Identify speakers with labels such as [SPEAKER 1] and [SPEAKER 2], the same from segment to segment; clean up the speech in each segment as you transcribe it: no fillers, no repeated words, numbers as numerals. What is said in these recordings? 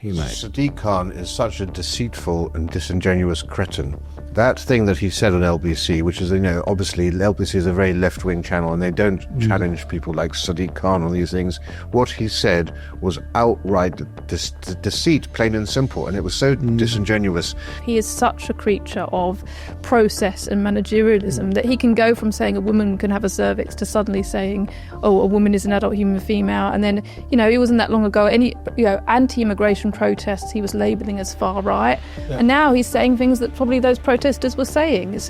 [SPEAKER 1] he made.
[SPEAKER 2] Sadiq Khan is such a deceitful and disingenuous cretin. That thing that he said on LBC, which is, obviously LBC is a very left-wing channel and they don't challenge people like Sadiq Khan on these things. What he said was outright deceit, plain and simple, and it was so disingenuous.
[SPEAKER 3] He is such a creature of process and managerialism that he can go from saying a woman can have a cervix to suddenly saying, oh, a woman is an adult human female. And then, it wasn't that long ago, anti-immigration protests he was labelling as far right. Yeah. And now he's saying things that probably those protesters were saying.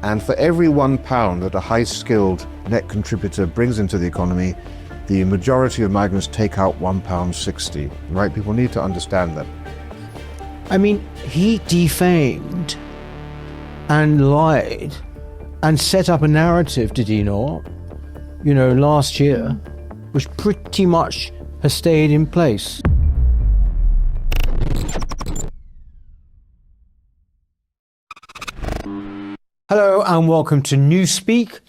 [SPEAKER 2] And for every £1 that a high-skilled net contributor brings into the economy, the majority of migrants take out £1.60. Right? People need to understand that.
[SPEAKER 1] I mean, he defamed and lied and set up a narrative, did he not? Last year, which pretty much has stayed in place. Hello and welcome to Newspeak.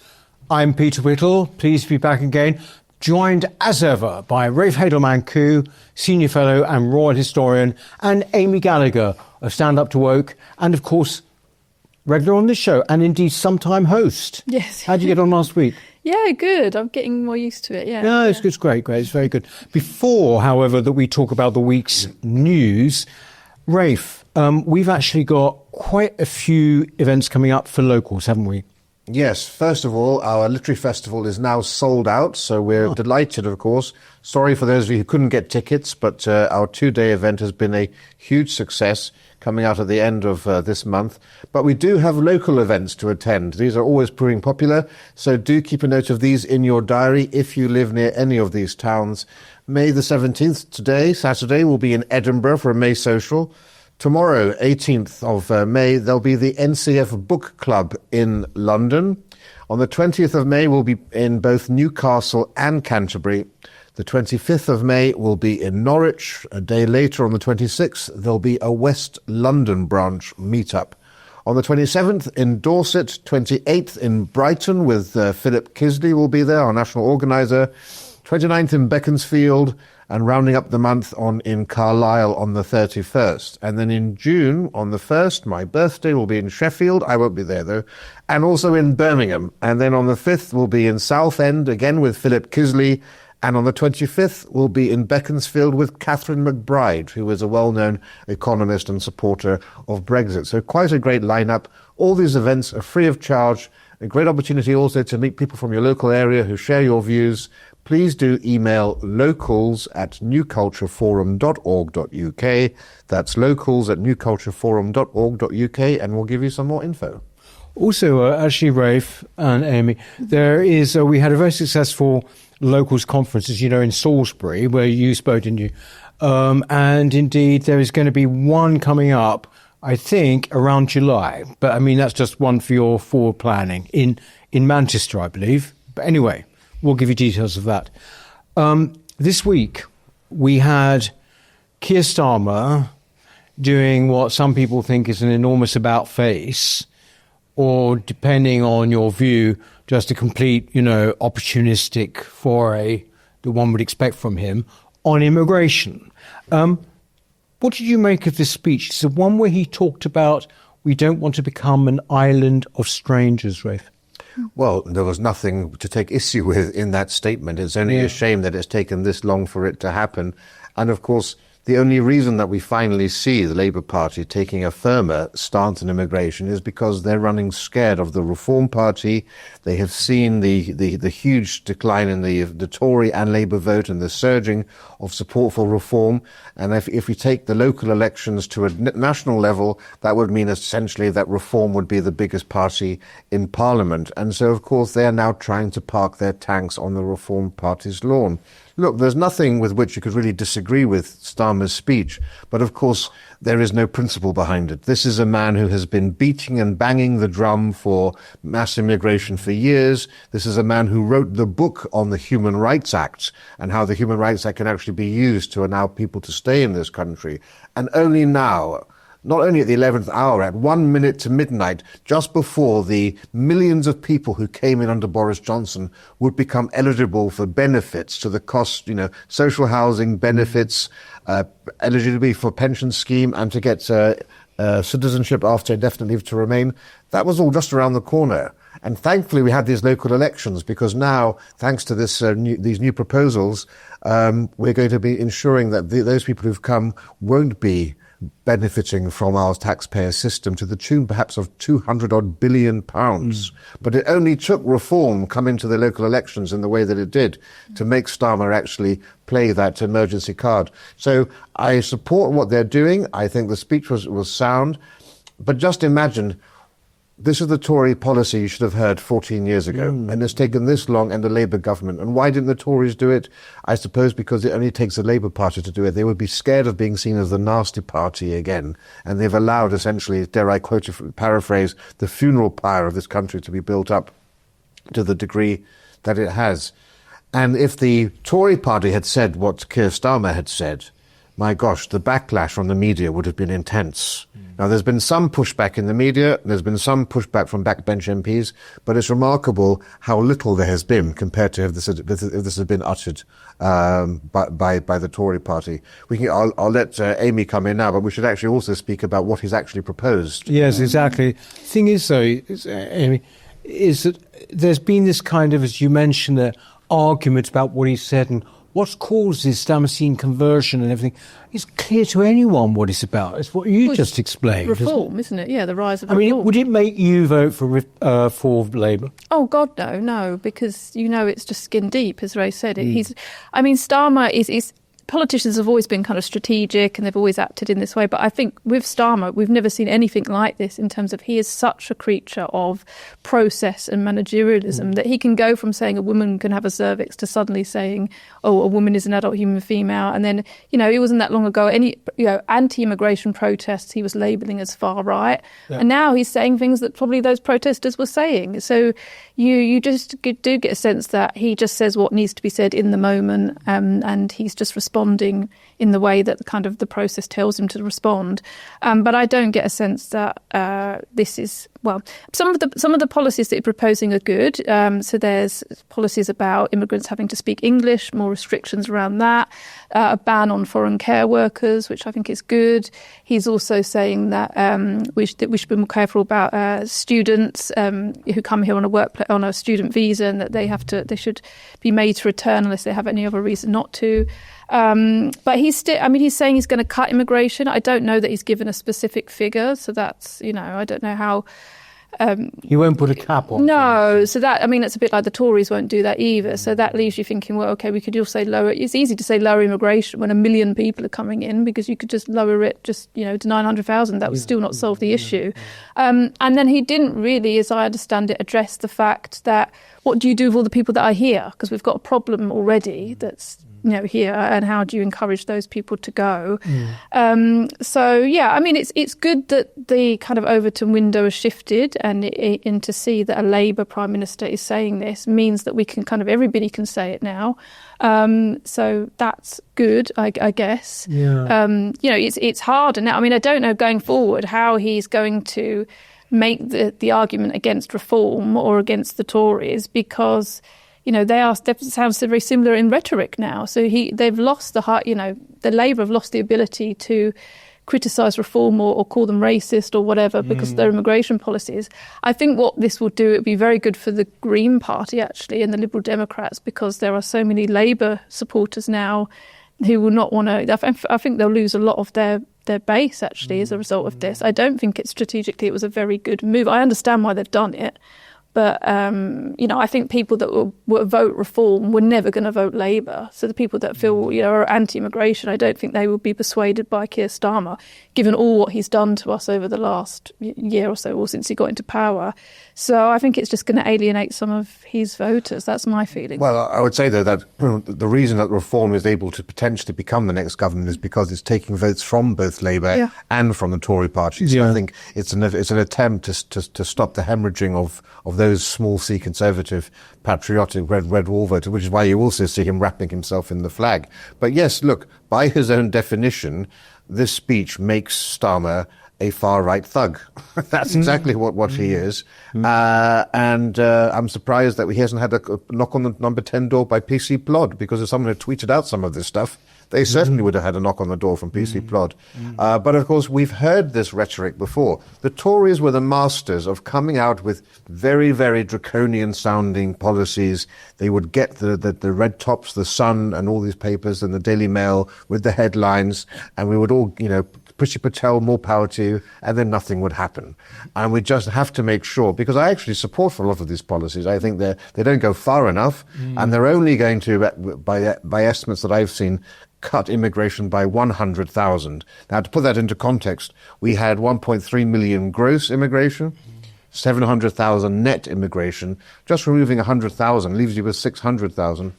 [SPEAKER 1] I'm Peter Whittle, pleased to be back again, joined as ever by Rafe Heydel-Mankoo, Senior Fellow and Royal Historian, and Amy Gallagher of Stand Up to Woke, and of course, regular on this show, and indeed sometime host.
[SPEAKER 3] Yes.
[SPEAKER 1] How'd you get on last week?
[SPEAKER 3] Yeah, good. I'm getting more used to it, yeah.
[SPEAKER 1] No, it's great. It's very good. Before, however, that we talk about the week's news, Rafe, we've actually got quite a few events coming up for locals, haven't we?
[SPEAKER 2] Yes. First of all, our literary festival is now sold out, so we're delighted, of course. Sorry for those of you who couldn't get tickets, but our two-day event has been a huge success, coming out at the end of this month. But we do have local events to attend. These are always proving popular, so do keep a note of these in your diary if you live near any of these towns. May the 17th, today, Saturday, will be in Edinburgh for a May social. Tomorrow, 18th of May, there'll be the NCF Book Club in London. On the 20th of May, we'll be in both Newcastle and Canterbury. The 25th of May will be in Norwich. A day later, on the 26th, there'll be a West London branch meetup. On the 27th in Dorset, 28th in Brighton with Philip Kisley will be there, our national organiser. 29th in Beaconsfield, and rounding up the month in Carlisle on the 31st. And then in June, on the 1st, my birthday will be in Sheffield. I won't be there, though. And also in Birmingham. And then on the 5th, we'll be in Southend, again with Philip Kisley. And on the 25th, we'll be in Beaconsfield with Catherine McBride, who is a well-known economist and supporter of Brexit. So quite a great lineup. All these events are free of charge. A great opportunity also to meet people from your local area who share your views. Please do email locals@newcultureforum.org.uk. That's locals@newcultureforum.org.uk, and we'll give you some more info.
[SPEAKER 1] Also, actually, Rafe and Amy, we had a very successful locals conference, as you know, in Salisbury, where you spoke, didn't you? And indeed, there is going to be one coming up, I think, around July. But I mean, that's just one for your forward planning in Manchester, I believe. But anyway, we'll give you details of that. This week, we had Kier Starmer doing what some people think is an enormous about-face, or depending on your view, just a complete, opportunistic foray that one would expect from him on immigration. What did you make of this speech? It's the one where he talked about we don't want to become an island of strangers, Rafe.
[SPEAKER 2] Well, there was nothing to take issue with in that statement. It's only a shame that it's taken this long for it to happen. And of course, the only reason that we finally see the Labour Party taking a firmer stance on immigration is because they're running scared of the Reform Party. They have seen the huge decline in the Tory and Labour vote and the surging of support for reform. And if we take the local elections to a national level, that would mean essentially that Reform would be the biggest party in Parliament. And so, of course, they are now trying to park their tanks on the Reform Party's lawn. Look, there's nothing with which you could really disagree with Starmer's speech, but of course there is no principle behind it. This is a man who has been beating and banging the drum for mass immigration for years. This is a man who wrote the book on the Human Rights Act and how the Human Rights Act can actually be used to allow people to stay in this country. And only now, not only at the 11th hour, at 1 minute to midnight, just before the millions of people who came in under Boris Johnson would become eligible for benefits to the cost, social housing benefits, eligibility for pension scheme, and to get citizenship after indefinite leave to remain. That was all just around the corner. And thankfully, we had these local elections, because now, thanks to these new proposals, we're going to be ensuring that those people who've come won't be benefiting from our taxpayer system to the tune perhaps of 200-odd billion pounds. But it only took reform coming to the local elections in the way that it did to make Starmer actually play that emergency card. So I support what they're doing. I think the speech was sound. But just imagine, this is the Tory policy you should have heard 14 years ago, and it's taken this long, and the Labour government. And why didn't the Tories do it? I suppose because it only takes the Labour Party to do it. They would be scared of being seen as the nasty party again, and they've allowed, essentially, dare I paraphrase, the funeral pyre of this country to be built up to the degree that it has. And if the Tory party had said what Kier Starmer had said, my gosh, the backlash from the media would have been intense. Now, there's been some pushback in the media, there's been some pushback from backbench MPs, but it's remarkable how little there has been compared to if this had been uttered by the Tory party. I'll let Amy come in now, but we should actually also speak about what he's actually proposed.
[SPEAKER 1] Yes, exactly. The thing is, though, Amy, is that there's been this kind of, as you mentioned, argument about what he said and what's caused this Damascene conversion and everything. It's clear to anyone what it's about. It's what you just explained.
[SPEAKER 3] Reform, isn't it? Yeah, the rise of reform.
[SPEAKER 1] I mean, would it make you vote for Labour?
[SPEAKER 3] Oh, God, no, because, it's just skin deep, as Ray said. Starmer is politicians have always been kind of strategic and they've always acted in this way. But I think with Starmer, we've never seen anything like this in terms of he is such a creature of process and managerialism that he can go from saying a woman can have a cervix to suddenly saying, oh, a woman is an adult human female. And then, it wasn't that long ago, anti-immigration protests he was labelling as far right. Yeah. And now he's saying things that probably those protesters were saying. So you just do get a sense that he just says what needs to be said in the moment, and he's just responding in the way that the process tells him to respond. But I don't get a sense that this is, some of the policies that you're proposing are good. So there's policies about immigrants having to speak English, more restrictions around that, a ban on foreign care workers, which I think is good. He's also saying that we should be more careful about students who come here on a student visa, and that they should be made to return unless they have any other reason not to. But he's saying he's going to cut immigration. I don't know that he's given a specific figure, so that's, I don't know how.
[SPEAKER 1] He won't put a cap on.
[SPEAKER 3] No, so that, it's a bit like the Tories won't do that either. So that leaves you thinking, well, okay, we could also lower. It's easy to say lower immigration when 1 million people are coming in, because you could just lower it to 900,000. That would still not solve the issue. And then he didn't really, as I understand it, address the fact that what do you do with all the people that are here? Because we've got a problem already that's here, and how do you encourage those people to go? It's good that the kind of Overton window has shifted, and to see that a Labour Prime Minister is saying this means that we can everybody can say it now. So that's good, I guess. Yeah. It's harder now. I don't know going forward how he's going to make the argument against reform or against the Tories, because they sound very similar in rhetoric now. So they've lost the Labour have lost the ability to criticise reform or call them racist or whatever because of their immigration policies. I think what this will do, it would be very good for the Green Party actually and the Liberal Democrats, because there are so many Labour supporters now who will not want to. I think they'll lose a lot of their base actually as a result of this. I don't think strategically it was a very good move. I understand why they've done it. But, I think people that will vote reform were never going to vote Labour. So the people that feel, are anti-immigration, I don't think they will be persuaded by Kier Starmer, given all what he's done to us over the last year or so, or since he got into power. So I think it's just going to alienate some of his voters. That's my feeling.
[SPEAKER 2] Well, I would say, though, that the reason that reform is able to potentially become the next government is because it's taking votes from both Labour and from the Tory parties. Yeah. I think it's an attempt to stop the hemorrhaging of those small C conservative patriotic red wall voters, which is why you also see him wrapping himself in the flag. But yes, look, by his own definition, this speech makes Starmer a far-right thug. That's exactly what he is. And I'm surprised that he hasn't had a knock on the number 10 door by PC Plod, because if someone had tweeted out some of this stuff, they certainly would have had a knock on the door from PC Plod. But of course, we've heard this rhetoric before. The Tories were the masters of coming out with very, very draconian-sounding policies. They would get the Red Tops, the Sun, and all these papers, and the Daily Mail with the headlines, and we would all, Priti Patel, more power to you, and then nothing would happen. And we just have to make sure, because I actually support for a lot of these policies. I think they don't go far enough, and they're only going to, by estimates that I've seen, cut immigration by 100,000. Now, to put that into context, we had 1.3 million gross immigration, 700,000 net immigration. Just removing 100,000 leaves you with 600,000.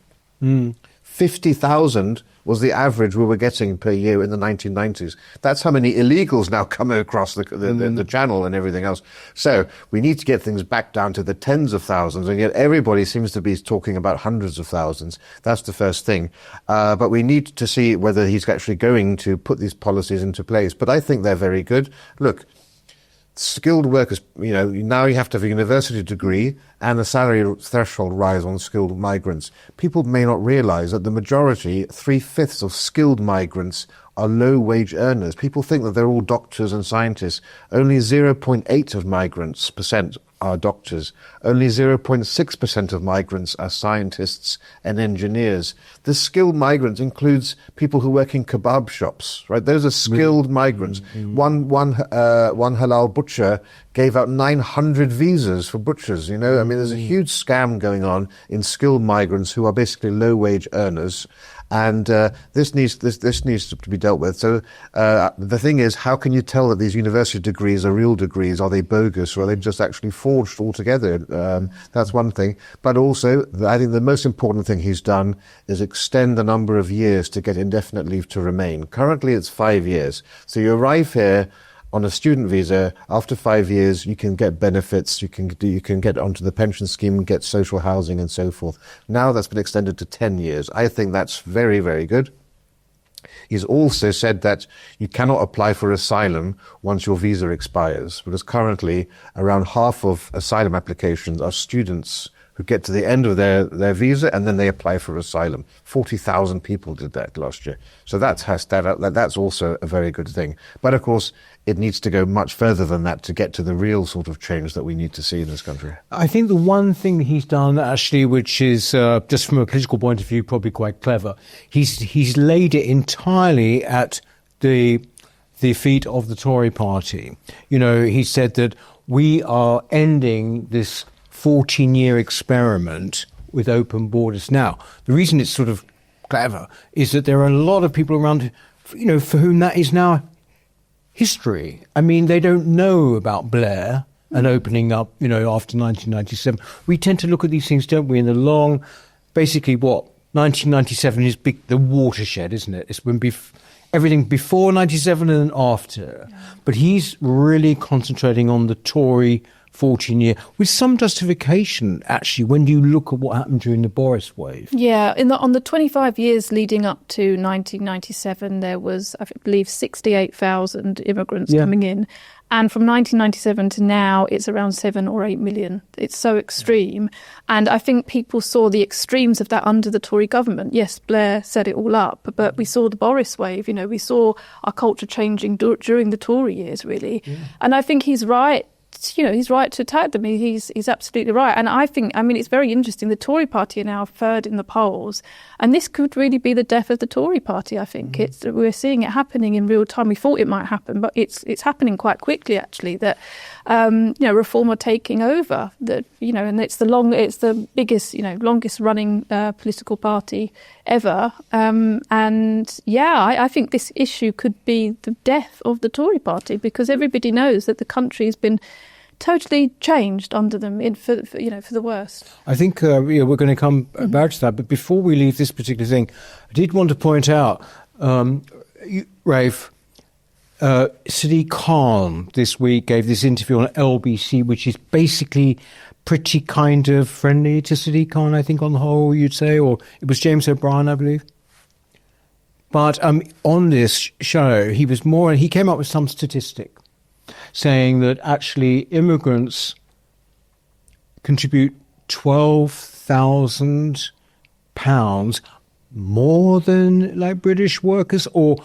[SPEAKER 2] 50,000 was the average we were getting per year in the 1990s. That's how many illegals now come across the channel and everything else. So we need to get things back down to the tens of thousands, and yet everybody seems to be talking about hundreds of thousands. That's the first thing. But we need to see whether he's actually going to put these policies into place. But I think they're very good. Look, skilled workers, now you have to have a university degree and a salary threshold rise on skilled migrants. People may not realize that the majority, 3/5 of skilled migrants, are low-wage earners. People think that they're all doctors and scientists. Only 0.8% of migrants are doctors. Only 0.6% of migrants are scientists and engineers. The skilled migrants includes people who work in kebab shops, right? Those are skilled migrants. One halal butcher gave out 900 visas for butchers, there's a huge scam going on in skilled migrants who are basically low-wage earners. And this needs to be dealt with. So the thing is, how can you tell that these university degrees are real degrees? Are they bogus, or are they just actually forged altogether? That's one thing. But also, I think the most important thing he's done is extend the number of years to get indefinite leave to remain. Currently, it's 5 years. So you arrive here on a student visa. After 5 years, you can get benefits, you can get onto the pension scheme, get social housing and so forth. Now that's been extended to 10 years. I think that's very, very good. He's also said that you cannot apply for asylum once your visa expires, because currently around half of asylum applications are students who get to the end of their visa and then they apply for asylum. 40,000 people did that last year. So that's also a very good thing. But of course, it needs to go much further than that to get to the real sort of change that we need to see in this country.
[SPEAKER 1] I think the one thing that he's done, actually, which is just from a political point of view, probably quite clever, he's laid it entirely at the feet of the Tory party. He said that we are ending this 14-year experiment with open borders. Now, the reason it's sort of clever is that there are a lot of people around, for whom that is now history. I mean, they don't know about Blair and opening up, after 1997. We tend to look at these things, don't we, in the long, basically 1997 is the watershed, isn't it? It's when everything before 97 and then after. Yeah. But he's really concentrating on the Tory 14-year, with some justification, actually, when you look at what happened during the Boris wave.
[SPEAKER 3] Yeah, on the 25 years leading up to 1997, there was, I believe, 68,000 immigrants coming in. And from 1997 to now, it's around 7 or 8 million. It's so extreme. And I think people saw the extremes of that under the Tory government. Yes, Blair set it all up, but we saw the Boris wave. We saw our culture changing during the Tory years, really. Yeah. And I think he's right. He's right to attack them. He's absolutely right. And I think, it's very interesting. The Tory party are now third in the polls. And this could really be the death of the Tory party, I think. We're seeing it happening in real time. We thought it might happen, but it's happening quite quickly, actually, that, Reform are taking over. And it's the biggest, longest running political party ever. I think this issue could be the death of the Tory party, because everybody knows that the country has been totally changed under them for the worst.
[SPEAKER 1] I think we're going to come back to that. But before we leave this particular thing, I did want to point out, Rafe, Sadiq Khan this week gave this interview on LBC, which is basically pretty kind of friendly to Sadiq Khan, I think, on the whole, you'd say, or it was James O'Brien, I believe. But on this show, he came up with some statistic saying that actually immigrants contribute £12,000 more than like British workers, or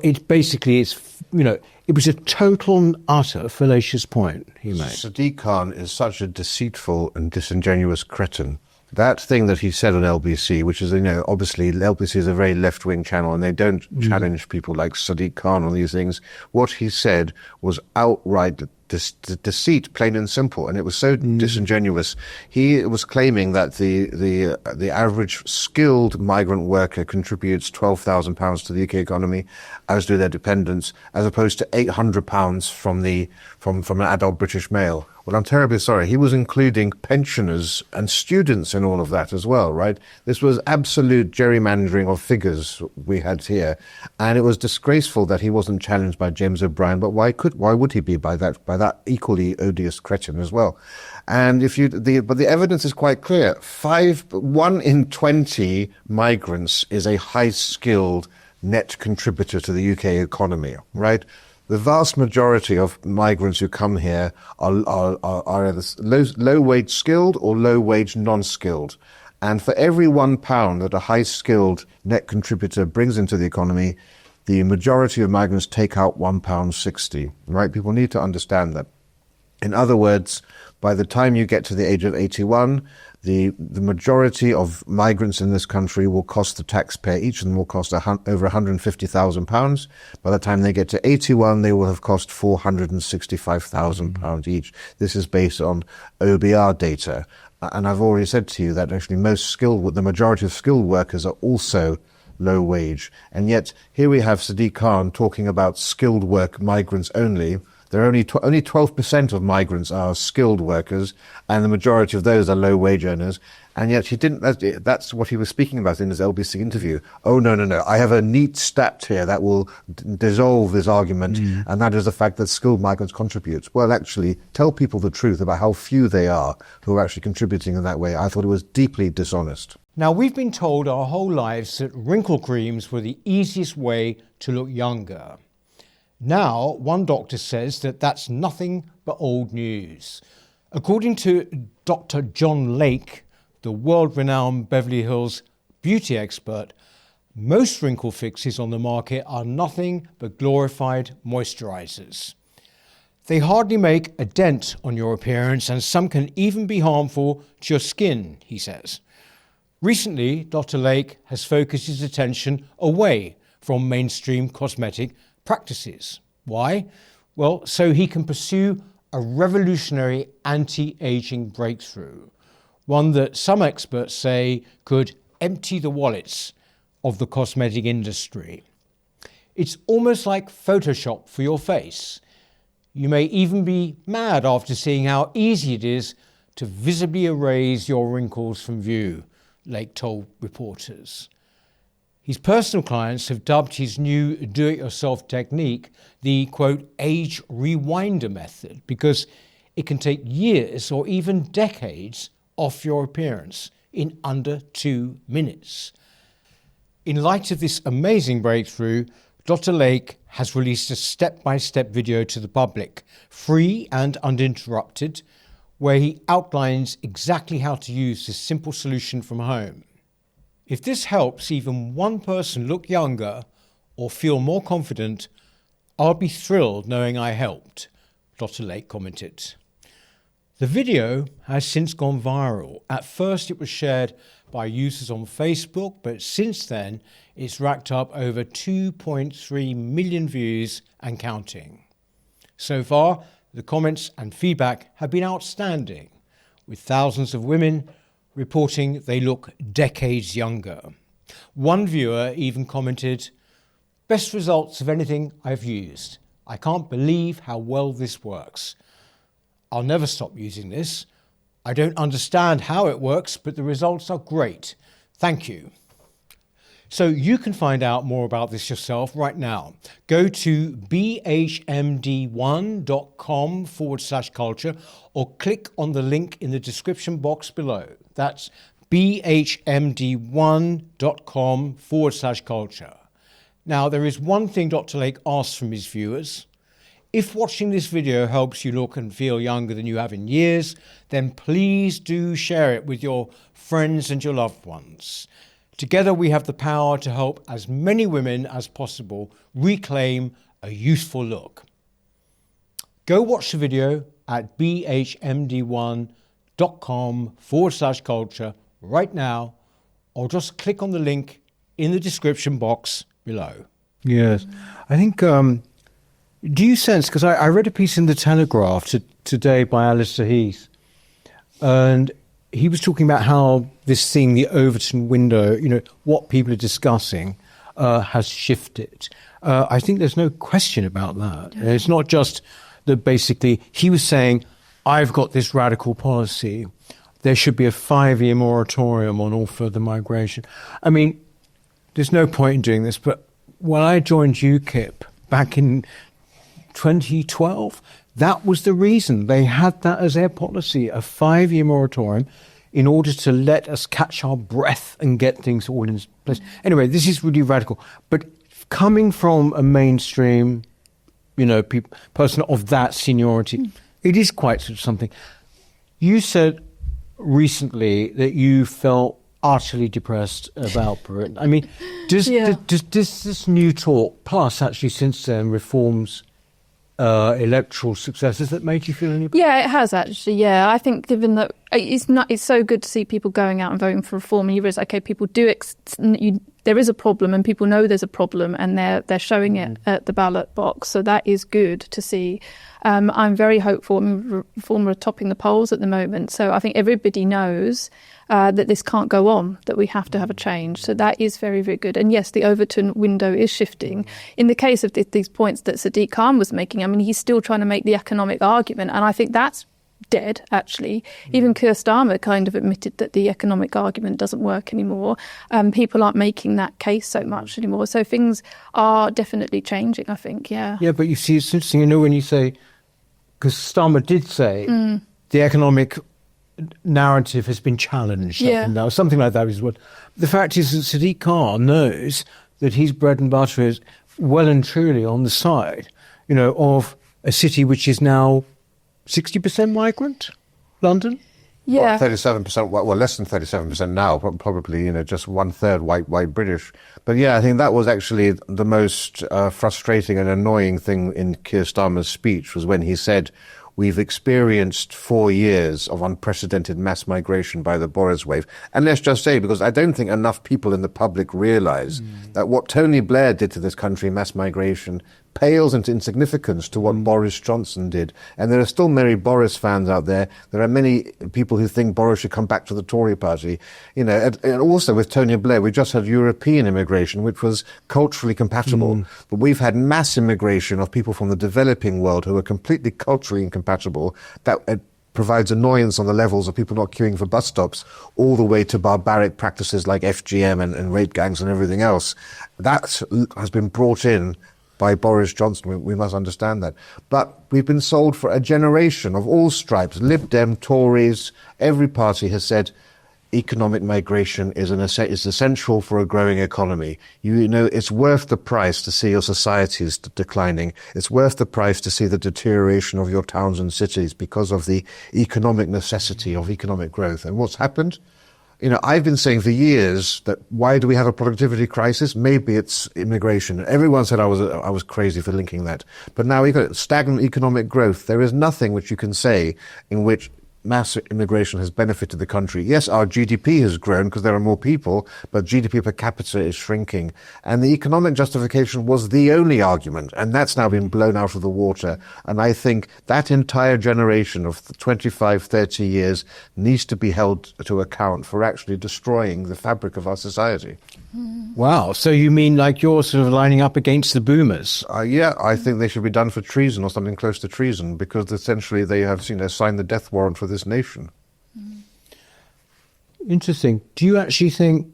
[SPEAKER 1] it basically is, it was a total and utter fallacious point he made.
[SPEAKER 2] Sadiq Khan is such a deceitful and disingenuous cretin. That thing that he said on LBC, which is, obviously LBC is a very left-wing channel and they don't challenge people like Sadiq Khan on these things. What he said was outright deceit, plain and simple, and it was so disingenuous. He was claiming that the average skilled migrant worker contributes £12,000 to the UK economy, as do their dependents, as opposed to £800 from an adult British male. Well, I'm terribly sorry. He was including pensioners and students in all of that as well, right? This was absolute gerrymandering of figures we had here, and it was disgraceful that he wasn't challenged by James O'Brien. But why would he be by that equally odious cretin as well? And but the evidence is quite clear. 1 in 20 migrants is a high-skilled net contributor to the UK economy, right? The vast majority of migrants who come here are either low-wage skilled or low-wage non-skilled. And for every £1 that a high-skilled net contributor brings into the economy, the majority of migrants take out £1.60, right? People need to understand that. In other words, by the time you get to the age of 81, the majority of migrants in this country will cost the taxpayer, each of them will cost over £150,000. By the time they get to 81, they will have cost £465,000 each. This is based on OBR data. And I've already said to you that actually the majority of skilled workers are also low wage. And yet here we have Sadiq Khan talking about skilled work migrants only. There are only 12% of migrants are skilled workers, and the majority of those are low-wage earners. And yet that's what he was speaking about in his LBC interview. Oh, no. I have a neat stat here that will dissolve this argument, and that is the fact that skilled migrants contribute. Well, actually, tell people the truth about how few they are who are actually contributing in that way. I thought it was deeply dishonest.
[SPEAKER 1] Now, we've been told our whole lives that wrinkle creams were the easiest way to look younger. Now, one doctor says that that's nothing but old news. According to Dr. John Lake, the world-renowned Beverly Hills beauty expert, most wrinkle fixes on the market are nothing but glorified moisturizers. They hardly make a dent on your appearance, and some can even be harmful to your skin, he says. Recently, Dr. Lake has focused his attention away from mainstream cosmetic practices. Why? Well, so he can pursue a revolutionary anti-aging breakthrough, one that some experts say could empty the wallets of the cosmetic industry. It's almost like Photoshop for your face. You may even be mad after seeing how easy it is to visibly erase your wrinkles from view, Lake told reporters. His personal clients have dubbed his new do-it-yourself technique the, quote, age rewinder method, because it can take years or even decades off your appearance in under 2 minutes. In light of this amazing breakthrough, Dr. Lake has released a step-by-step video to the public, free and uninterrupted, where he outlines exactly how to use this simple solution from home. If this helps even one person look younger or feel more confident, I'll be thrilled knowing I helped, Dr. Lake commented. The video has since gone viral. At first it was shared by users on Facebook, but since then it's racked up over 2.3 million views and counting. So far, the comments and feedback have been outstanding, with thousands of women reporting they look decades younger. One viewer even commented, "Best results of anything I've used. I can't believe how well this works. I'll never stop using this. I don't understand how it works, but the results are great. Thank you." So you can find out more about this yourself right now. Go to bhmd1.com/culture or click on the link in the description box below. That's bhmd1.com/culture. Now, there is one thing Dr. Lake asks from his viewers. If watching this video helps you look and feel younger than you have in years, then please do share it with your friends and your loved ones. Together we have the power to help as many women as possible reclaim a youthful look. Go watch the video at bhmd1.com/culture right now, or just click on the link in the description box below. Yes, I think, do you sense, because I read a piece in the Telegraph today by Alistair Heath, and he was talking about how this thing, the Overton window, what people are discussing has shifted. I think there's no question about that. Yeah. It's not just that basically he was saying, I've got this radical policy. There should be a 5-year moratorium on all further migration. I mean, there's no point in doing this, but when I joined UKIP back in 2012, that was the reason. They had that as their policy, a 5-year moratorium, in order to let us catch our breath and get things all in place. Anyway, this is really radical. But coming from a mainstream, person of that seniority, it is quite something. You said recently that you felt utterly depressed about Britain. I mean, does this new talk, plus actually since then reforms, electoral successes, that made you feel any better?
[SPEAKER 3] Yeah, it has actually. Yeah, I think given that it's so good to see people going out and voting for reform, and you realise, okay, people there is a problem, and people know there's a problem, and they're showing it at the ballot box. So that is good to see. I'm very hopeful. I mean, Reform are topping the polls at the moment, so I think everybody knows that this can't go on, that we have to have a change. So that is very, very good. And yes, the Overton window is shifting. In the case of these points that Sadiq Khan was making, I mean, he's still trying to make the economic argument, and I think that's dead, actually. Even Kier Starmer kind of admitted that the economic argument doesn't work anymore. People aren't making that case so much anymore. So things are definitely changing, I think, yeah.
[SPEAKER 1] Yeah, but you see, it's interesting, when you say, because Starmer did say the economic narrative has been challenged.
[SPEAKER 3] Yeah.
[SPEAKER 1] Now, something like that is what... The fact is that Sadiq Khan knows that his bread and butter is well and truly on the side, of a city which is now 60% migrant, London?
[SPEAKER 3] Yeah.
[SPEAKER 2] 37%, well, less than 37% now, probably, just 1/3 white British. But yeah, I think that was actually the most frustrating and annoying thing in Kier Starmer's speech, was when he said, we've experienced 4 years of unprecedented mass migration by the Boris wave. And let's just say, because I don't think enough people in the public realise that what Tony Blair did to this country, mass migration, pales into insignificance to what Boris Johnson did. And there are still many Boris fans out there. There are many people who think Boris should come back to the Tory party. And also with Tony Blair, we just had European immigration, which was culturally compatible. But we've had mass immigration of people from the developing world who are completely culturally incompatible. That provides annoyance on the levels of people not queuing for bus stops, all the way to barbaric practices like FGM and rape gangs and everything else. That has been brought in by Boris Johnson. We must understand that. But we've been sold for a generation of all stripes, Lib Dem, Tories, every party has said economic migration is essential for a growing economy. It's worth the price to see your societies declining. It's worth the price to see the deterioration of your towns and cities because of the economic necessity of economic growth. And what's happened? I've been saying for years that why do we have a productivity crisis? Maybe it's immigration. Everyone said I was crazy for linking that. But now we've got stagnant economic growth. There is nothing which you can say in which mass immigration has benefited the country. Yes, our GDP has grown because there are more people, but GDP per capita is shrinking. And the economic justification was the only argument, and that's now been blown out of the water. And I think that entire generation of 25, 30 years needs to be held to account for actually destroying the fabric of our society.
[SPEAKER 1] Wow. So you mean like you're sort of lining up against the boomers?
[SPEAKER 2] Yeah, I think they should be done for treason or something close to treason, because essentially they have signed the death warrant for this nation.
[SPEAKER 1] Interesting. Do you actually think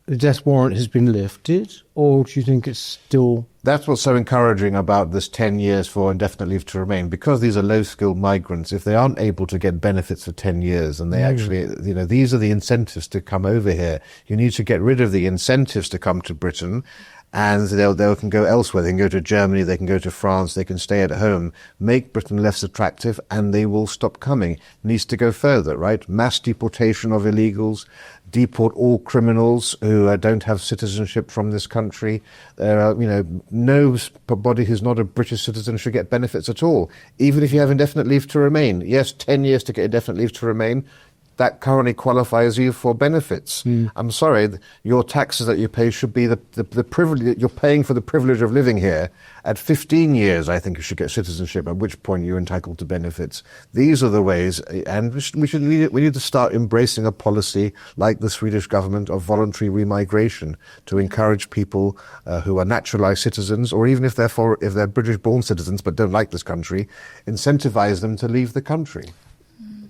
[SPEAKER 1] the death warrant has been lifted, or do you think it's still...
[SPEAKER 2] That's what's so encouraging about this 10 years for indefinite leave to remain. Because these are low-skilled migrants, if they aren't able to get benefits for 10 years, and they actually, these are the incentives to come over here. You need to get rid of the incentives to come to Britain, and they can go elsewhere. They can go to Germany, they can go to France, they can stay at home, make Britain less attractive, and they will stop coming. It needs to go further, right? Mass deportation of illegals, deport all criminals who don't have citizenship from this country. There are, nobody who's not a British citizen should get benefits at all, even if you have indefinite leave to remain. Yes, 10 years to get indefinite leave to remain. That currently qualifies you for benefits. I'm sorry, your taxes that you pay should be the privilege. You're paying for the privilege of living here. At 15 years, I think you should get citizenship, at which point you're entitled to benefits. These are the ways, and we need to start embracing a policy like the Swedish government of voluntary remigration to encourage people who are naturalized citizens, or even if they're British-born citizens but don't like this country, incentivize them to leave the country.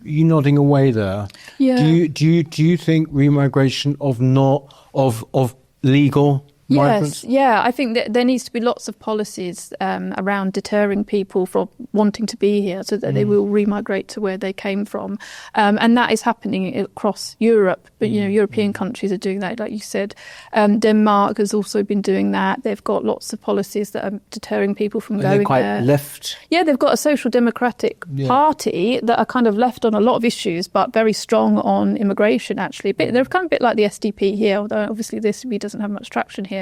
[SPEAKER 1] You're nodding away there.
[SPEAKER 3] Yeah.
[SPEAKER 1] Do you think remigration of legal migrants?
[SPEAKER 3] Yes, yeah. I think that there needs to be lots of policies around deterring people from wanting to be here, so that they will remigrate to where they came from, and that is happening across Europe. But European countries are doing that, like you said. Denmark has also been doing that. They've got lots of policies that are deterring people from going
[SPEAKER 1] they're quite
[SPEAKER 3] there.
[SPEAKER 1] left.
[SPEAKER 3] Yeah, they've got a social democratic party that are kind of left on a lot of issues, but very strong on immigration. Actually, they're kind of a bit like the SDP here, although obviously the SDP doesn't have much traction here.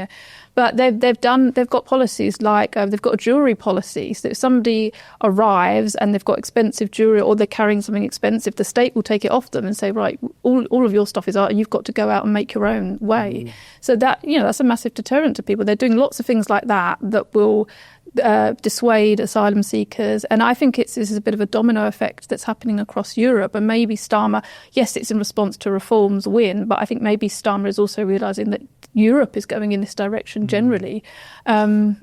[SPEAKER 3] But they've got policies like they've got a jewellery policy. So if somebody arrives and they've got expensive jewellery, or they're carrying something expensive, the state will take it off them and say, right, all of your stuff is art, and you've got to go out and make your own way. So that's a massive deterrent to people. They're doing lots of things like that will dissuade asylum seekers, and I think this is a bit of a domino effect that's happening across Europe. And maybe Starmer, yes, it's in response to reforms win, but I think maybe Starmer is also realising that Europe is going in this direction generally. And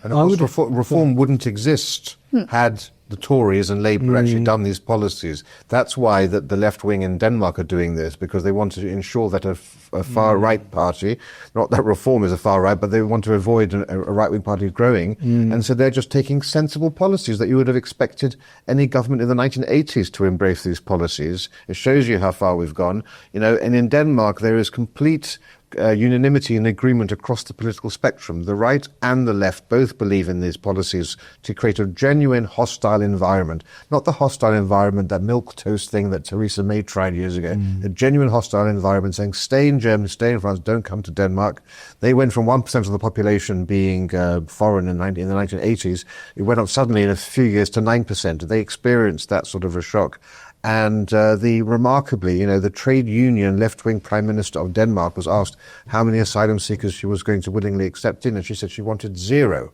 [SPEAKER 2] of course, reform wouldn't exist had the Tories and Labour actually done these policies. That's why the left wing in Denmark are doing this, because they want to ensure that a far-right party, not that Reform is a far-right, but they want to avoid a right-wing party growing. And so they're just taking sensible policies that you would have expected any government in the 1980s to embrace these policies. It shows you how far we've gone. And in Denmark, there is complete unanimity and agreement across the political spectrum. The right and the left both believe in these policies to create a genuine hostile environment. Not the hostile environment, that milquetoast thing that Theresa May tried years ago. A genuine hostile environment saying, stay in Germany, stay in France, don't come to Denmark. They went from 1% of the population being foreign in the 1980s. It went up suddenly in a few years to 9%. They experienced that sort of a shock. And remarkably, the trade union left-wing prime minister of Denmark was asked how many asylum seekers she was going to willingly accept in, and she said she wanted 0.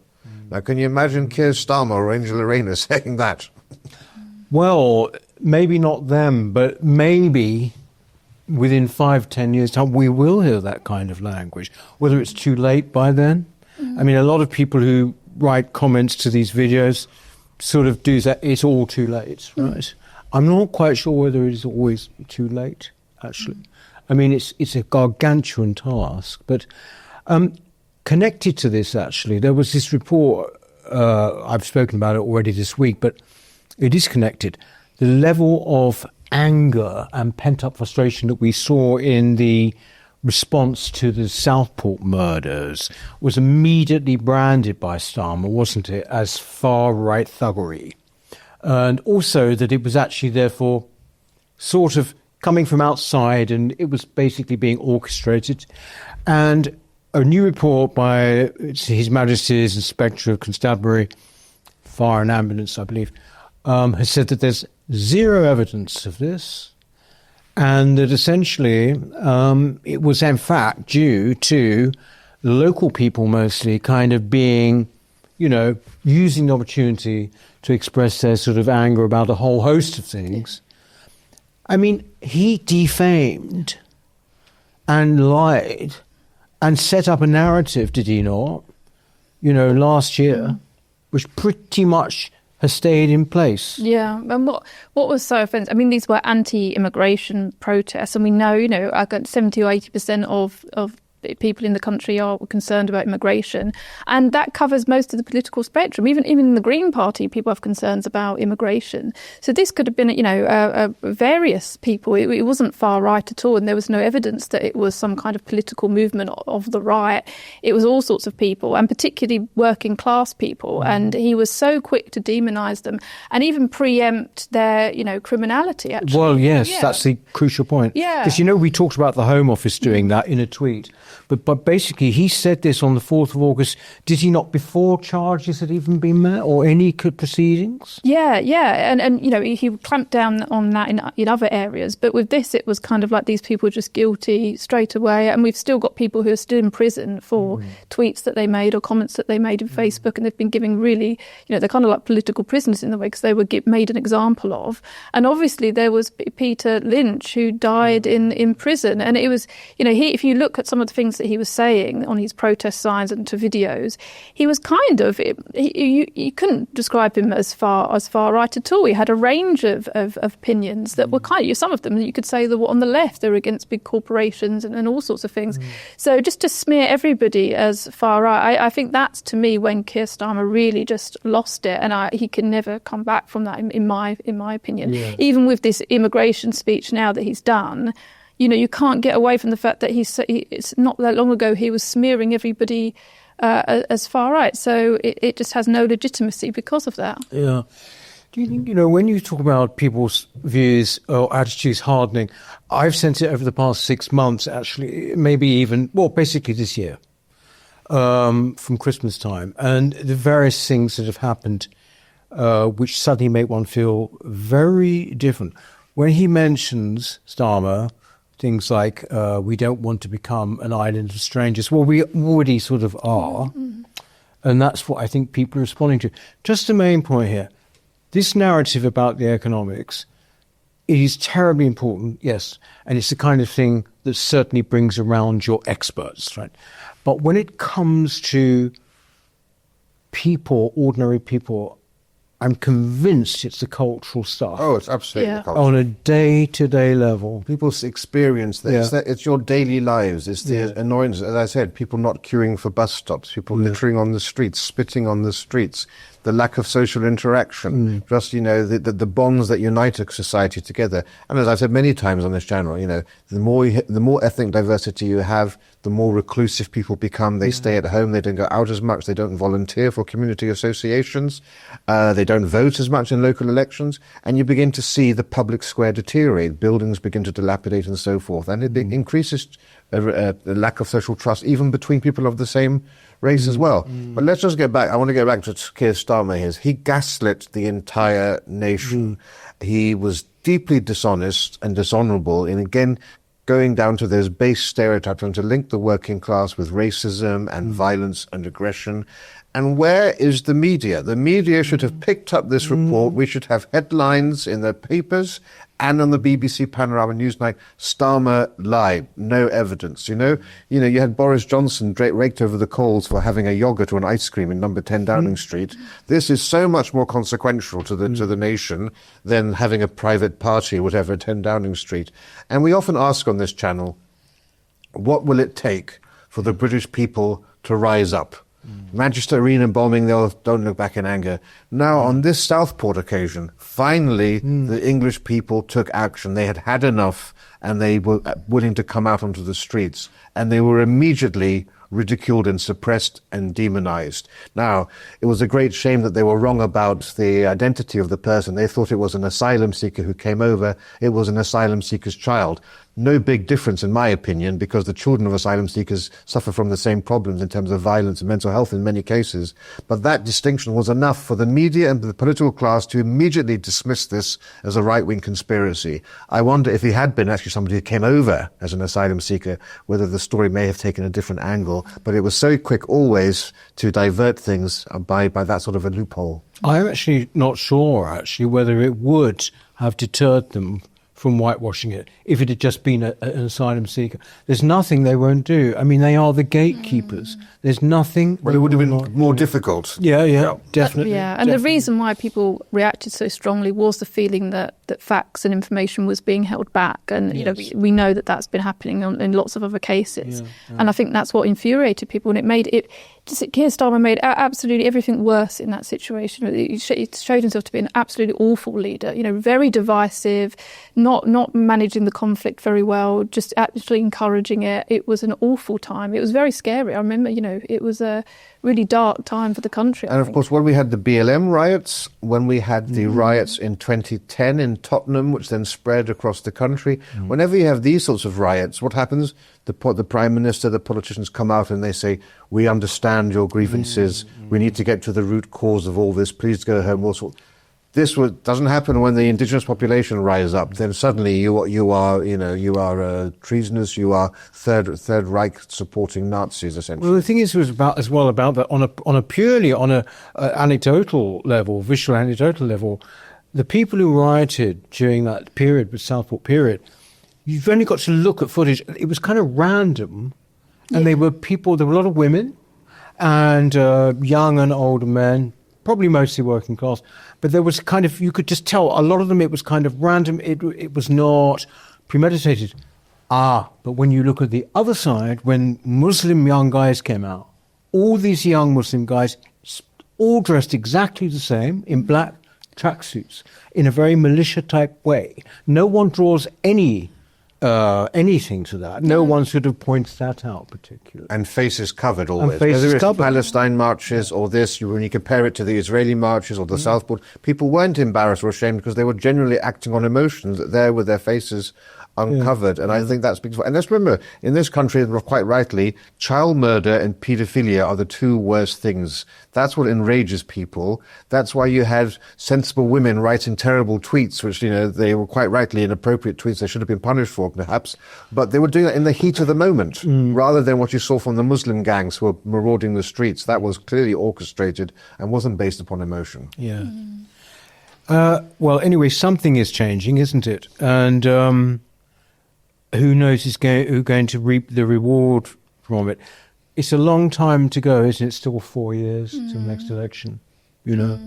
[SPEAKER 2] Now, can you imagine Kier Starmer or Angela Rayner saying that?
[SPEAKER 1] Well, maybe not them, but maybe within 5-10 years' time, we will hear that kind of language. Whether it's too late by then. I mean, a lot of people who write comments to these videos sort of do that. It's all too late, right? I'm not quite sure whether it is always too late, actually. I mean, it's a gargantuan task. But connected to this, actually, there was this report, I've spoken about it already this week, but it is connected. The level of anger and pent-up frustration that we saw in the response to the Southport murders was immediately branded by Starmer, wasn't it, as far-right thuggery. And also that it was actually, therefore, sort of coming from outside, and it was basically being orchestrated. And a new report by His Majesty's Inspector of Constabulary, Fire and Ambulance, I believe, has said that there's zero evidence of this, and that essentially it was in fact due to the local people mostly kind of being, using the opportunity to express their sort of anger about a whole host of things. I mean, he defamed and lied and set up a narrative, did he not, last year, which pretty much has stayed in place. Yeah,
[SPEAKER 3] and what was so offensive? I mean, these were anti-immigration protests, and we know, 70 or 80% of people in the country are concerned about immigration, and that covers most of the political spectrum. Even in the Green Party, people have concerns about immigration. So this could have been, various people. It wasn't far right at all, and there was no evidence that it was some kind of political movement of the right. It was all sorts of people, and particularly working class people. And he was so quick to demonise them and even preempt their, criminality. Actually,
[SPEAKER 1] well, yes, that's the crucial point.
[SPEAKER 3] Yeah,
[SPEAKER 1] because we talked about the Home Office doing that in a tweet, but basically he said this on the 4th of August. Did he not before charges had even been met or any proceedings?
[SPEAKER 3] Yeah, and he clamped down on that in other areas, but with this it was kind of like these people were just guilty straight away, and we've still got people who are still in prison for tweets that they made or comments that they made in Facebook, and they've been giving really, they're kind of like political prisoners in the way, because they were made an example of. And obviously there was Peter Lynch who died in prison, and it was, if you look at some of the things that he was saying on his protest signs and to videos, he was kind of, you couldn't describe him as far right at all. He had a range of opinions that were kind of, some of them you could say that were on the left, they were against big corporations and all sorts of things. So just to smear everybody as far right, I think that's, to me, when Kier Starmer really just lost it, and he can never come back from that, in my opinion. Yeah. Even with this immigration speech now that he's done, you can't get away from the fact that it's not that long ago he was smearing everybody as far right. So it just has no legitimacy because of that.
[SPEAKER 1] Yeah. Do you think, when you talk about people's views or attitudes hardening, I've sensed it over the past 6 months, actually, maybe even, basically this year, from Christmas time, and the various things that have happened which suddenly make one feel very different. When he mentions, Starmer, things like, we don't want to become an island of strangers. Well, we already sort of are. And that's what I think people are responding to. Just the main point here, this narrative about the economics, it is terribly important, yes. And it's the kind of thing that certainly brings around your experts, right? But when it comes to people, ordinary people, I'm convinced it's the cultural stuff.
[SPEAKER 2] Oh, it's absolutely cultural.
[SPEAKER 1] On a day-to-day level.
[SPEAKER 2] People's experience, it's your daily lives. It's the annoyance, as I said, people not queuing for bus stops, people littering on the streets, spitting on the streets, the lack of social interaction, just, the bonds that unite a society together. And as I've said many times on this channel, the more ethnic diversity you have, the more reclusive people become. They stay at home, they don't go out as much, they don't volunteer for community associations, they don't vote as much in local elections, and you begin to see the public square deteriorate, buildings begin to dilapidate and so forth, and it increases the lack of social trust even between people of the same race as well. But let's just get back. I want to go back to Kier Starmer here. He gaslit the entire nation. He was deeply dishonest and dishonorable, and again, going down to those base stereotypes and to link the working class with racism and violence and aggression. And where is the media? The media should have picked up this report. We should have headlines in the papers and on the BBC Panorama Newsnight, Starmer lied, no evidence. You had Boris Johnson raked over the coals for having a yogurt or an ice cream in number 10 Downing Street. This is so much more consequential to the nation than having a private party, whatever, at 10 Downing Street. And we often ask on this channel, what will it take for the British people to rise up? Manchester Arena bombing, don't look back in anger. Now, on this Southport occasion, finally, the English people took action. They had had enough, and they were willing to come out onto the streets. And they were immediately ridiculed and suppressed and demonized. Now, it was a great shame that they were wrong about the identity of the person. They thought it was an asylum seeker who came over. It was an asylum seeker's child. No big difference, in my opinion, because the children of asylum seekers suffer from the same problems in terms of violence and mental health in many cases. But that distinction was enough for the media and the political class to immediately dismiss this as a right-wing conspiracy. I wonder if he had been actually somebody who came over as an asylum seeker, whether the story may have taken a different angle. But it was so quick always to divert things by that sort of a loophole.
[SPEAKER 1] I'm actually not sure, whether it would have deterred them from whitewashing it if it had just been an asylum seeker. There's nothing they won't do. I mean, they are the gatekeepers. There's nothing.
[SPEAKER 2] Well, it would have been more difficult.
[SPEAKER 1] Yeah, definitely.
[SPEAKER 3] And the reason why people reacted so strongly was the feeling that facts and information was being held back. And, we know that that's been happening in lots of other cases. And I think that's what infuriated people. And it made it, Kier Starmer made absolutely everything worse in that situation. He showed himself to be an absolutely awful leader, very divisive, not managing the conflict very well, just actually encouraging it. It was an awful time. It was very scary. I remember, it was a really dark time for the country.
[SPEAKER 2] And of course, when we had the BLM riots, when we had the riots in 2010 in Tottenham, which then spread across the country, whenever you have these sorts of riots, what happens? The Prime Minister, the politicians come out and they say, we understand your grievances. We need to get to the root cause of all this. Please go home. This doesn't happen when the indigenous population rise up. Then suddenly you are treasonous. You are Third Reich supporting Nazis, essentially.
[SPEAKER 1] Well, the thing is, it was about that on a purely anecdotal level, visual anecdotal level. The people who rioted during that period, the Southport period, you've only got to look at footage. It was kind of random, and they were people. There were a lot of women, and young and older men. Probably mostly working class, but there was kind of, you could just tell a lot of them, it was kind of random. It was not premeditated. But when you look at the other side, when Muslim young guys came out, all these young Muslim guys, all dressed exactly the same in black tracksuits, in a very militia type way. No one draws anything to that. No one sort of points that out particularly.
[SPEAKER 2] And faces covered always.
[SPEAKER 1] Faces
[SPEAKER 2] whether it's
[SPEAKER 1] covered.
[SPEAKER 2] Palestine marches or this, when you compare it to the Israeli marches or the Southport, people weren't embarrassed or ashamed because they were generally acting on emotions there with their faces uncovered. And I think that speaks for. And let's remember, in this country, quite rightly, child murder and paedophilia are the two worst things. That's what enrages people. That's why you had sensible women writing terrible tweets, which, they were quite rightly inappropriate tweets they should have been punished for, perhaps. But they were doing that in the heat of the moment, rather than what you saw from the Muslim gangs who were marauding the streets. That was clearly orchestrated and wasn't based upon emotion.
[SPEAKER 1] Yeah. Well, anyway, something is changing, isn't it? And who knows who's going to reap the reward from it? It's a long time to go, isn't it? Still 4 years to the next election,
[SPEAKER 3] Yeah.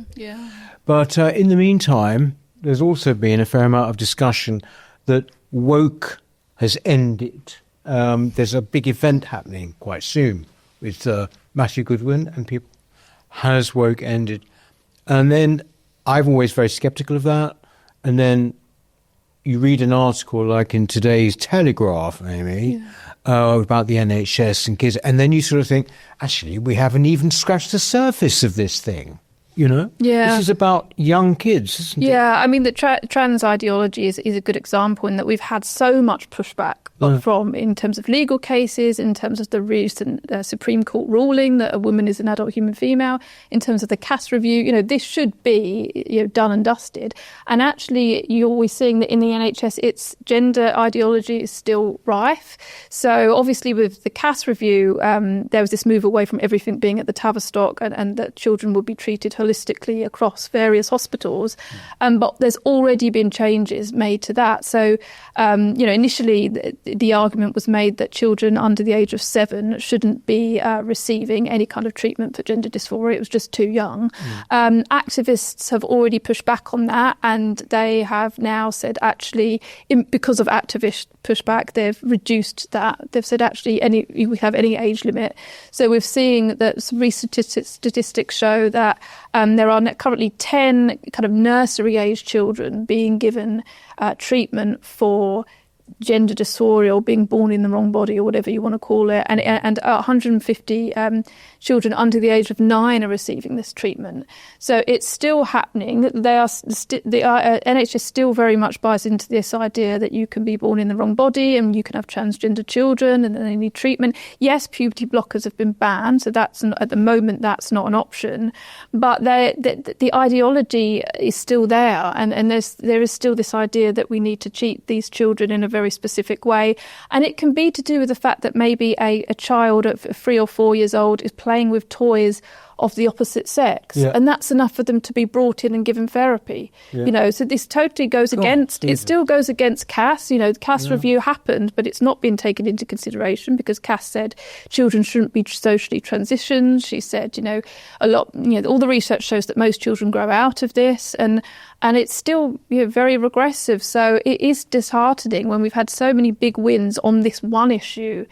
[SPEAKER 1] But in the meantime, there's also been a fair amount of discussion that woke has ended. There's a big event happening quite soon with Matthew Goodwin and people. Has woke ended? And then I'm always very sceptical of that. And then you read an article like in today's Telegraph, Amy, about the NHS and kids, and then you sort of think, actually, we haven't even scratched the surface of this thing. Yeah. This is about young kids, isn't it?
[SPEAKER 3] Yeah, I mean, the trans ideology is a good example in that we've had so much pushback from, in terms of legal cases, in terms of the recent Supreme Court ruling that a woman is an adult human female, in terms of the Cass review. This should be done and dusted. And actually, you're always seeing that in the NHS, its gender ideology is still rife. So obviously, with the Cass review, there was this move away from everything being at the Tavistock and that children would be treated holistically across various hospitals. But there's already been changes made to that. So, initially, the argument was made that children under the age of 7 shouldn't be receiving any kind of treatment for gender dysphoria. It was just too young. Activists have already pushed back on that, and they have now said, actually, because of activist pushback, they've reduced that. They've said, actually, we have any age limit. So we're seeing that some recent statistics show that there are currently 10 kind of nursery-age children being given treatment for gender dysphoria or being born in the wrong body or whatever you want to call it, and 150 children under the age of 9 are receiving this treatment. So it's still happening. The NHS still very much buys into this idea that you can be born in the wrong body and you can have transgender children and then they need treatment. Yes, puberty blockers have been banned, so that's at the moment that's not an option. But the ideology is still there, and there is still this idea that we need to treat these children in a very specific way, and it can be to do with the fact that maybe a child of 3 or 4 years old is playing with toys of the opposite sex,
[SPEAKER 1] Yeah.
[SPEAKER 3] and that's enough for them to be brought in and given therapy.
[SPEAKER 1] Yeah.
[SPEAKER 3] So this totally goes against. It still goes against Cass. The Cass review happened, but it's not been taken into consideration because Cass said children shouldn't be socially transitioned. She said, a lot. All the research shows that most children grow out of this, and it's still very regressive. So it is disheartening when we've had so many big wins on this one issue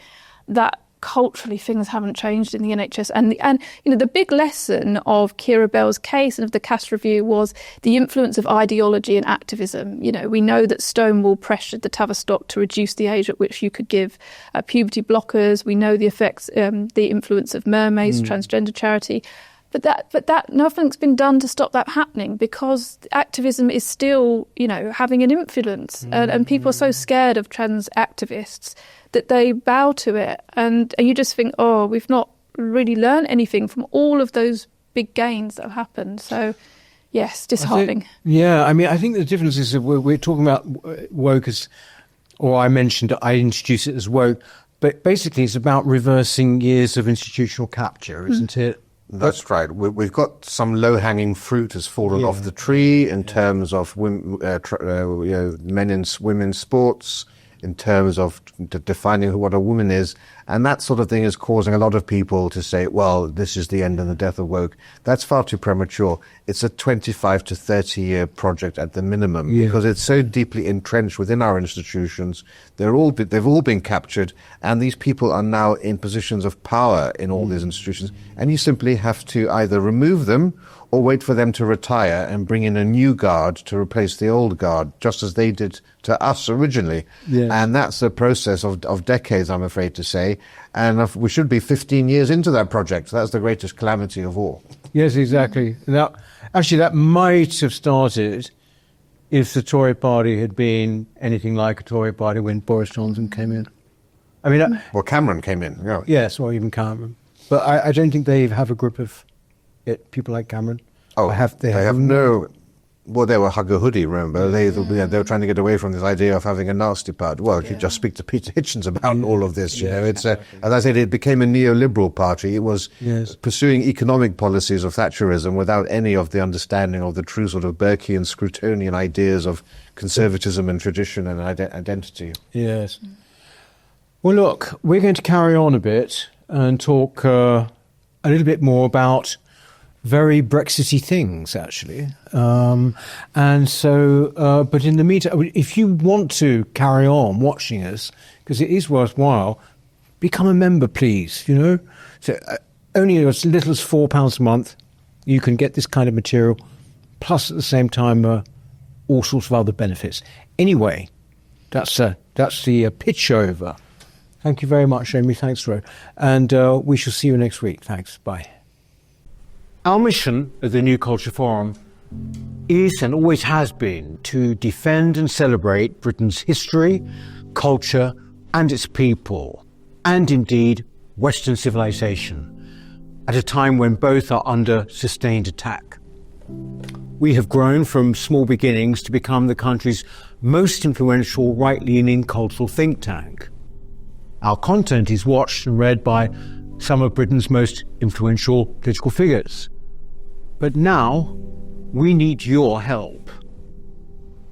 [SPEAKER 3] that culturally things haven't changed in the NHS. And the big lesson of Keira Bell's case and of the Cass review was the influence of ideology and activism. We know that Stonewall pressured the Tavistock to reduce the age at which you could give puberty blockers. We know the effects, the influence of mermaids, transgender charity. But that nothing's been done to stop that happening because activism is still, having an influence, and people are so scared of trans activists that they bow to it, and you just think, we've not really learned anything from all of those big gains that have happened. So, yes, disheartening.
[SPEAKER 1] I think the difference is that we're talking about woke as, or I introduced it as woke, but basically it's about reversing years of institutional capture, isn't it?
[SPEAKER 2] That's right. We've got some low-hanging fruit has fallen off the tree in terms of men and women's sports, in terms of defining what a woman is. And that sort of thing is causing a lot of people to say, well, this is the end and the death of woke. That's far too premature. It's a 25 to 30-year project at the minimum because it's so deeply entrenched within our institutions. They've all been captured, and these people are now in positions of power in all these institutions. And you simply have to either remove them or wait for them to retire and bring in a new guard to replace the old guard, just as they did to us originally. Yes. And that's a process of decades, I'm afraid to say. And we should be 15 years into that project. That's the greatest calamity of all.
[SPEAKER 1] Yes, exactly. Now, actually, that might have started if the Tory party had been anything like a Tory party when Boris Johnson came in.
[SPEAKER 2] Well, Cameron came in. Yeah.
[SPEAKER 1] Yes, or even Cameron. But I don't think they have a group of people like Cameron.
[SPEAKER 2] Oh, they have no. Well, they were hug a hoodie, remember? They were trying to get away from this idea of having a nasty part. Well, you just speak to Peter Hitchens about all of this, It's, as I said, it became a neoliberal party. It was pursuing economic policies of Thatcherism without any of the understanding of the true sort of Burkean, Scrutonian ideas of conservatism and tradition and identity.
[SPEAKER 1] Yes. Well, look, we're going to carry on a bit and talk a little bit more about very Brexity things, actually. And so, but in the meantime, if you want to carry on watching us, because it is worthwhile, become a member, please, So only as little as £4 a month, you can get this kind of material, plus at the same time, all sorts of other benefits. Anyway, that's the pitch over. Thank you very much, Amy. Thanks, Ro. And we shall see you next week. Thanks. Bye. Our mission at the New Culture Forum is and always has been to defend and celebrate Britain's history, culture and its people, and indeed Western civilization, at a time when both are under sustained attack. We have grown from small beginnings to become the country's most influential right-leaning cultural think tank. Our content is watched and read by some of Britain's most influential political figures. But now, we need your help.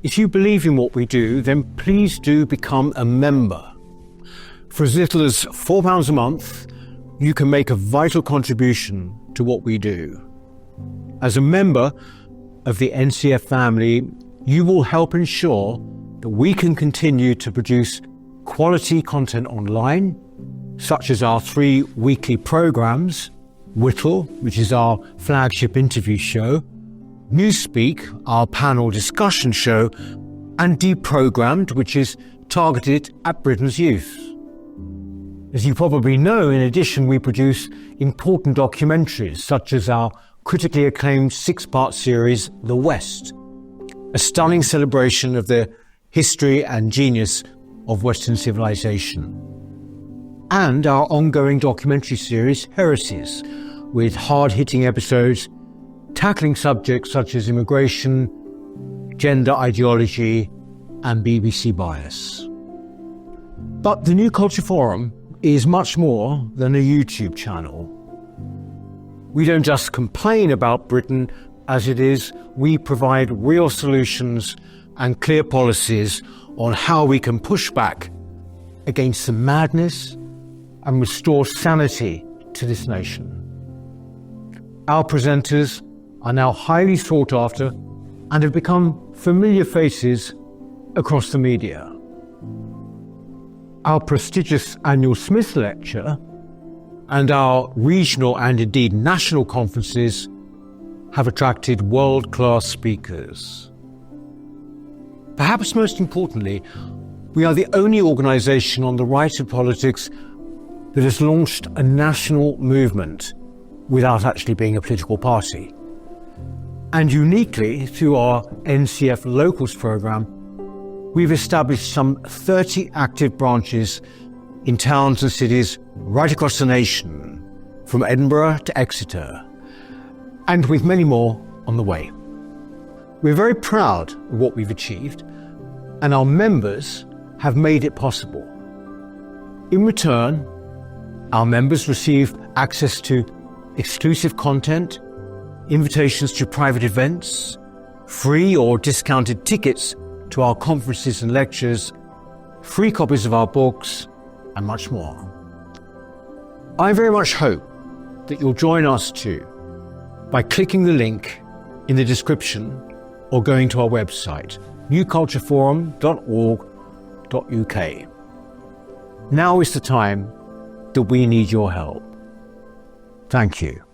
[SPEAKER 1] If you believe in what we do, then please do become a member. For as little as £4 a month, you can make a vital contribution to what we do. As a member of the NCF family, you will help ensure that we can continue to produce quality content online, such as our 3 weekly programmes, Whittle, which is our flagship interview show, Newspeak, our panel discussion show, and Deprogrammed, which is targeted at Britain's youth. As you probably know, in addition, we produce important documentaries, such as our critically acclaimed 6-part series, The West, a stunning celebration of the history and genius of Western civilization, and our ongoing documentary series, Heresies, with hard-hitting episodes tackling subjects such as immigration, gender ideology, and BBC bias. But the New Culture Forum is much more than a YouTube channel. We don't just complain about Britain as it is, we provide real solutions and clear policies on how we can push back against the madness and restore sanity to this nation. Our presenters are now highly sought after and have become familiar faces across the media. Our prestigious annual Smith Lecture and our regional and indeed national conferences have attracted world-class speakers. Perhaps most importantly, we are the only organisation on the right of politics that has launched a national movement without actually being a political party. And uniquely, through our NCF Locals programme, we've established some 30 active branches in towns and cities right across the nation, from Edinburgh to Exeter, and with many more on the way. We're very proud of what we've achieved, and our members have made it possible. In return, our members receive access to exclusive content, invitations to private events, free or discounted tickets to our conferences and lectures, free copies of our books, and much more. I very much hope that you'll join us too by clicking the link in the description or going to our website, newcultureforum.org.uk. Now is the time that we need your help. Thank you.